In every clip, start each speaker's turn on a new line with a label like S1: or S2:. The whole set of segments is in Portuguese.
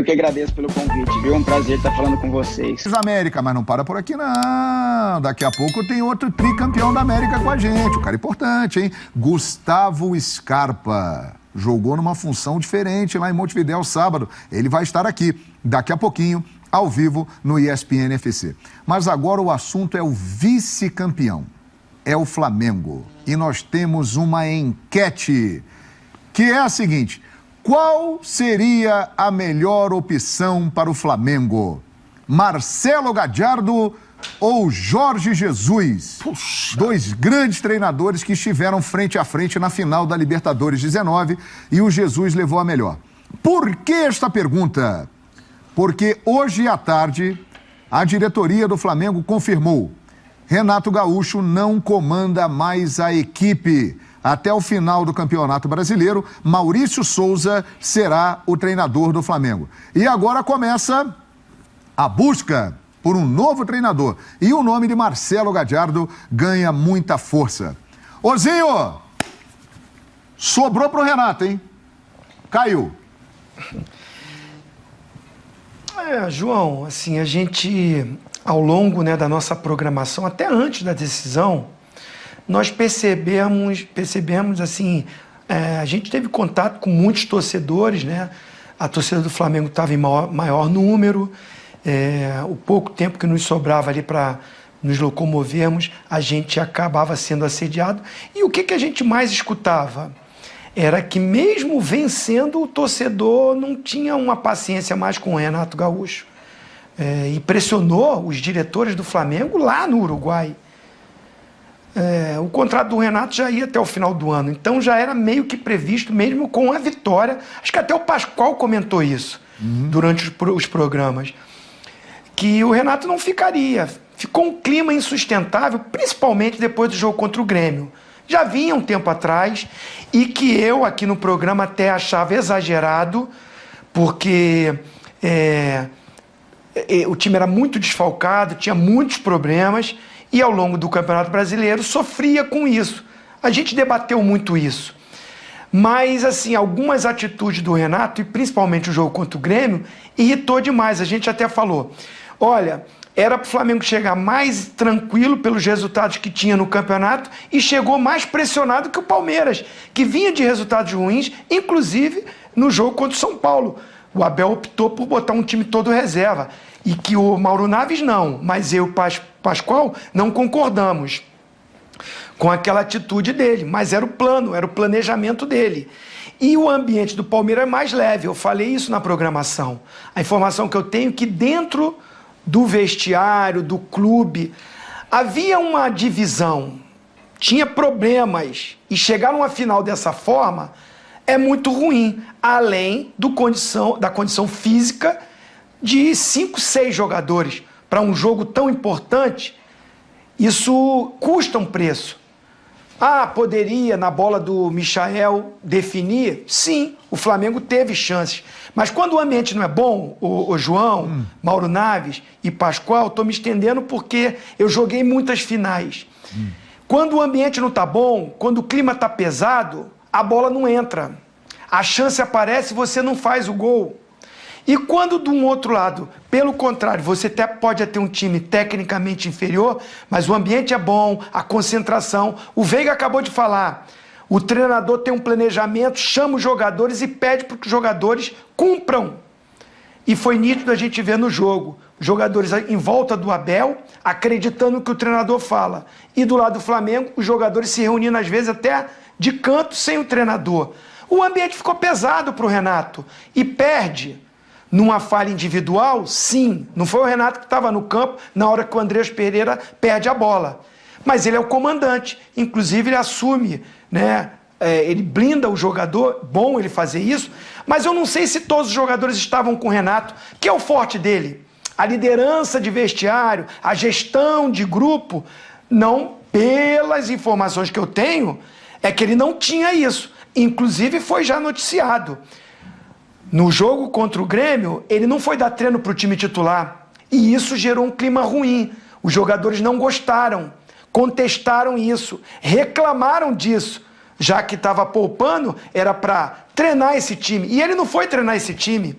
S1: que agradeço pelo convite, viu? Um prazer estar falando com vocês.
S2: América, mas não para por aqui não. Daqui a pouco tem outro tricampeão da América com a gente. O cara importante, hein? Gustavo Scarpa. Jogou numa função diferente lá em Montevidéu sábado. Ele vai estar aqui daqui a pouquinho, ao vivo, no ESPN FC. Mas agora o assunto é o vice-campeão. É o Flamengo. E nós temos uma enquete, que é a seguinte: qual seria a melhor opção para o Flamengo? Marcelo Gallardo ou Jorge Jesus? Puxa. Dois grandes treinadores que estiveram frente a frente na final da Libertadores 19 e o Jesus levou a melhor. Por que esta pergunta? Porque hoje à tarde a diretoria do Flamengo confirmou: Renato Gaúcho não comanda mais a equipe. Até o final do Campeonato Brasileiro, Maurício Souza será o treinador do Flamengo. E agora começa a busca por um novo treinador. E o nome de Marcelo Gallardo ganha muita força. Ozinho, sobrou pro Renato, hein? Caiu.
S3: João, assim, a gente, ao longo, né, da nossa programação, até antes da decisão, nós percebemos assim, a gente teve contato com muitos torcedores, né? A torcida do Flamengo estava em maior número, o pouco tempo que nos sobrava ali para nos locomovermos, a gente acabava sendo assediado. E o que a gente mais escutava? Era que mesmo vencendo, o torcedor não tinha uma paciência mais com o Renato Gaúcho. E pressionou os diretores do Flamengo lá no Uruguai. O contrato do Renato já ia até o final do ano, então já era meio que previsto, mesmo com a vitória. Acho que até o Pascoal comentou isso durante os programas, que o Renato não ficaria. Ficou um clima insustentável, principalmente depois do jogo contra o Grêmio. Já vinha um tempo atrás, e que eu aqui no programa até achava exagerado, porque o time era muito desfalcado, tinha muitos problemas, e ao longo do Campeonato Brasileiro sofria com isso. A gente debateu muito isso. Mas, assim, algumas atitudes do Renato, e principalmente o jogo contra o Grêmio, irritou demais. A gente até falou, olha, era para o Flamengo chegar mais tranquilo pelos resultados que tinha no campeonato e chegou mais pressionado que o Palmeiras, que vinha de resultados ruins, inclusive no jogo contra o São Paulo. O Abel optou por botar um time todo reserva. E que o Mauro Naves não, mas eu e o Pascoal não concordamos com aquela atitude dele. Mas era o plano, era o planejamento dele. E o ambiente do Palmeiras é mais leve, eu falei isso na programação. A informação que eu tenho é que dentro do vestiário, do clube, havia uma divisão, tinha problemas. E chegar numa final dessa forma é muito ruim, além da condição física de 5, 6 jogadores para um jogo tão importante. Isso custa um preço. Poderia na bola do Michael definir? Sim, o Flamengo teve chances. Mas quando o ambiente não é bom, o João, Mauro Naves e Pascoal, estou me estendendo porque eu joguei muitas finais. Quando o ambiente não está bom, quando o clima está pesado, a bola não entra. A chance aparece e você não faz o gol. E quando, de um outro lado, pelo contrário, você até pode ter um time tecnicamente inferior, mas o ambiente é bom, a concentração. O Veiga acabou de falar, o treinador tem um planejamento, chama os jogadores e pede para que os jogadores cumpram. E foi nítido a gente ver no jogo, os jogadores em volta do Abel, acreditando no que o treinador fala. E do lado do Flamengo, os jogadores se reunindo às vezes até de canto sem o treinador. O ambiente ficou pesado para o Renato e perde. Numa falha individual, sim. Não foi o Renato que estava no campo na hora que o Andrés Pereira perde a bola. Mas ele é o comandante. Inclusive, ele assume, né? Ele blinda o jogador. Bom ele fazer isso. Mas eu não sei se todos os jogadores estavam com o Renato, que é o forte dele. A liderança de vestiário, a gestão de grupo. Não, pelas informações que eu tenho, é que ele não tinha isso. Inclusive, foi já noticiado. No jogo contra o Grêmio, ele não foi dar treino para o time titular. E isso gerou um clima ruim. Os jogadores não gostaram, contestaram isso, reclamaram disso. Já que estava poupando, era para treinar esse time. E ele não foi treinar esse time.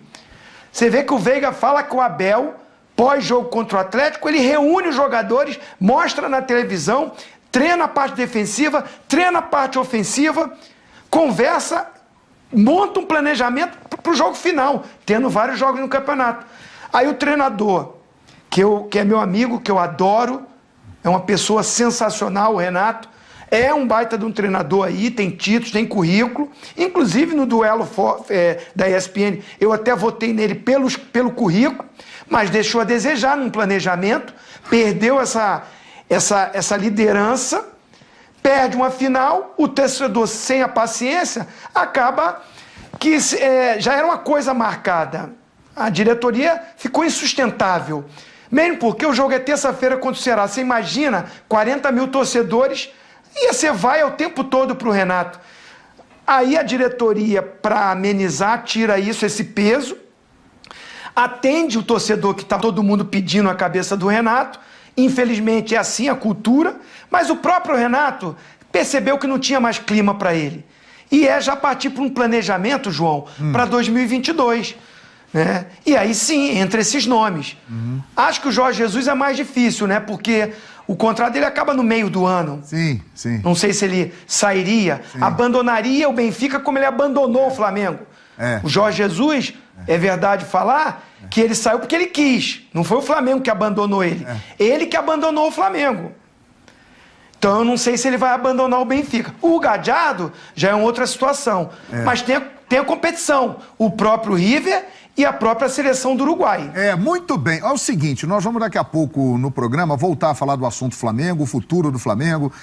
S3: Você vê que o Veiga fala que o Abel, pós-jogo contra o Atlético, ele reúne os jogadores, mostra na televisão, treina a parte defensiva, treina a parte ofensiva, conversa, monta um planejamento para o jogo final, tendo vários jogos no campeonato. Aí o treinador, que é meu amigo, que eu adoro, é uma pessoa sensacional, o Renato, é um baita de um treinador aí, tem títulos, tem currículo, inclusive no duelo da ESPN, eu até votei nele pelo currículo, mas deixou a desejar num planejamento, perdeu essa liderança, perde uma final, o torcedor sem a paciência, acaba que já era uma coisa marcada. A diretoria ficou insustentável, mesmo porque o jogo é terça-feira contra o Ceará. Você imagina, 40 mil torcedores, ia ser vai o tempo todo para o Renato. Aí a diretoria, para amenizar, tira esse peso, atende o torcedor que está todo mundo pedindo a cabeça do Renato. Infelizmente é assim a cultura, mas o próprio Renato percebeu que não tinha mais clima para ele. E já partir para um planejamento, João, para 2022. Né? E aí sim, entre esses nomes. Acho que o Jorge Jesus é mais difícil, né? Porque o contrato dele acaba no meio do ano.
S2: Sim, sim.
S3: Não sei se ele sairia, abandonaria o Benfica como ele abandonou o Flamengo. O Jorge Jesus, é verdade falar, que ele saiu porque ele quis. Não foi o Flamengo que abandonou ele. Ele que abandonou o Flamengo. Então eu não sei se ele vai abandonar o Benfica. O Gallardo já é uma outra situação. Mas tem a competição. O próprio River e a própria seleção do Uruguai.
S2: Muito bem. É o seguinte, nós vamos daqui a pouco no programa voltar a falar do assunto Flamengo, o futuro do Flamengo.